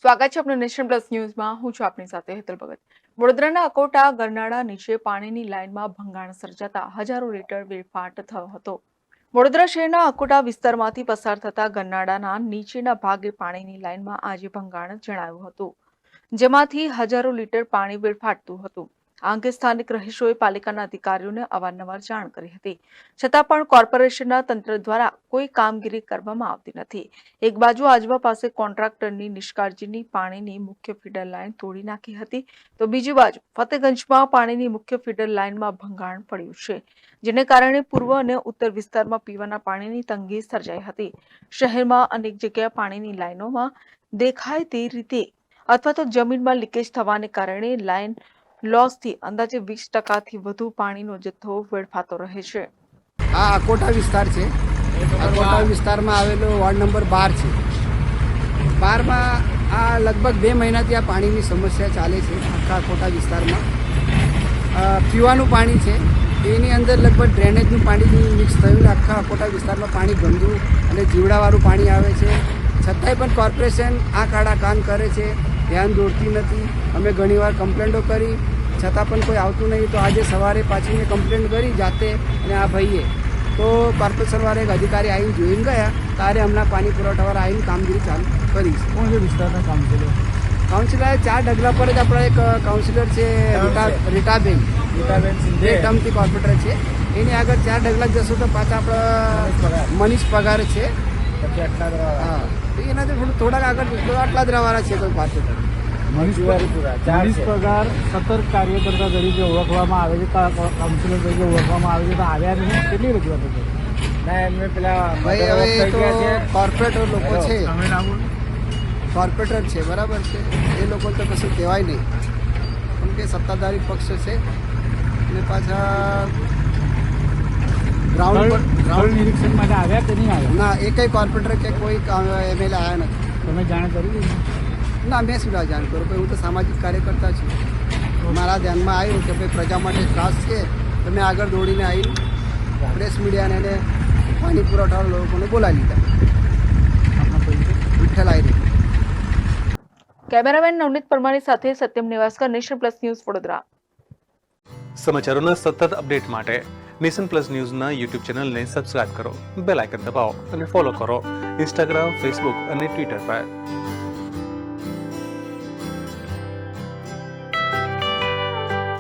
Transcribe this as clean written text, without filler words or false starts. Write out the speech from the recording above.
સ્વાગત છે આપનું નેશન પ્લસ ન્યૂઝમાં. હું છું આપની સાથે હેતલ ભગત. વડોદરાના અકોટા ગરનાળા નીચે પાણીની લાઇનમાં ભંગાણ સર્જાતા હજારો લીટર વેડફાટ થયો હતો. વડોદરા શહેરના અકોટા વિસ્તારમાંથી પસાર થતા ગરનાળાના નીચેના ભાગે પાણીની લાઇનમાં આજે ભંગાણ જણાયું હતું, જેમાંથી હજારો લીટર પાણી વેડફાટતું હતું. આ અંગે સ્થાનિક રહીશોએ પાલિકાના અધિકારીઓને અવારનવાર જાણ કરી હતી, છતાં પણ કોર્પોરેશનના તંત્ર દ્વારા કોઈ કામગીરી કરવામાં આવતી નથી. એક બાજુ આજવા પાસે કોન્ટ્રાક્ટરની નિષ્કાળજીની પાણીની મુખ્ય ફીડર લાઇન તોડી નાખી હતી, તો બીજી બાજુ ફતેગંજમાં પાણીની મુખ્ય ફીડર લાઇનમાં ભંગાણ પડ્યું છે, જેને કારણે પૂર્વ અને ઉત્તર વિસ્તારમાં પીવાના પાણીની તંગી સર્જાઈ હતી. શહેરમાં અનેક જગ્યાએ પાણીની લાઇનોમાં દેખાય તે રીતે અથવા તો જમીનમાં લીકેજ થવાને કારણે લાઇન લોસથી અંદાજે 20% વધુ પાણીનો જથ્થો વેડફાતો રહે છે. આ અકોટા વિસ્તાર છે. અકોટા વિસ્તારમાં આવેલો વોર્ડ નંબર 12 છે. 12માં આ લગભગ 2 મહિનાથી આ પાણીની સમસ્યા ચાલે છે. આખા અકોટા વિસ્તારમાં પીવાનું પાણી છે, એની અંદર લગભગ ડ્રેનેજનું પાણી મિક્સ થયું. આખા અકોટા વિસ્તારમાં પાણી ગંદુ અને જીવડાવાળું પાણી આવે છે. છતાંય પણ કોર્પોરેશન આ કાળા કાન કરે છે, ધ્યાન દોરતી નથી. અમે ઘણીવાર કમ્પ્લેન્ટો કરી, છતાં પણ કોઈ આવતું નહીં. તો આજે સવારે પાછી મેં કમ્પ્લેન્ટ કરી જાતે અને આ ભાઈએ, તો કોર્પોરેશનવાળા એક અધિકારી આવીને જોઈને ગયા. ત્યારે હમણાં પાણી પુરવઠાવાળા આવીને કામગીરી ચાલુ કરી છે. કોણ છે વિસ્તારના કાઉન્સિલર? કાઉન્સિલર 4 ડગલા પર જ આપણા એક કાઉન્સિલર છે રીટાબેન સિંધે. એ ટર્મથી કોર્પોરેટર છે. એની આગળ 4 ડગલા જશો તો પાછા આપણા મનીષ પગાર છે. પછી આટલા જ રહ્યા. હા, તો એનાથી થોડાક આગળ આટલા જ રહેવાના છે કોઈ કોર્પોરેટર. મનીષ પગાર સતર્ક કાર્યકર્તા તરીકે ઓળખવામાં આવે છે, કાઉન્સિલર તરીકે ઓળખવામાં આવે છે, તો આવ્યા નહીં. કેટલી રજૂઆતો છે? ના, એમને પેલા ભાઈ હવે એ તો કોર્પોરેટર લોકો છે, તમે નામ કોર્પોરેટર છે, બરાબર છે. એ લોકો તો કશું કહેવાય નહીં, કેમ કે સત્તાધારી પક્ષ છે. અને પાછા ગ્રાઉન્ડ નિરીક્ષણ માટે આવ્યા કે નહીં આવ્યા? ના, એકય કોર્પોરેટર કે કોઈ એમએલએ આવ્યા નથી. તમે જાણ કરી દીધી? ના, મેં શું જાણ કરું? ભાઈ હું તો સામાજિક કાર્યકર્તા છું. મારા ધ્યાનમાં આવ્યું કે ભાઈ પ્રજા માટે ત્રાસ છે, તો મેં આગળ દોડીને આવીને પ્રેસ મીડિયાને એને પાણી પુરવઠાવાળા લોકોને બોલાવી લીધા. વિઠ્ઠલ આયરે. કેમેરામેન નવનીત પરમારની સાથે Satyam Nivaskar, nation plus news, Vadodara. સમાચારોના સતત અપડેટ માટે નેશન પ્લસ ન્યૂઝના યુટ્યુબ ચેનલને સબસ્ક્રાઇબ કરો, બેલ આઇકન દબાવો અને ફોલો કરો ઇન્સ્ટાગ્રામ, ફેસબુક અને ટ્વિટર પર.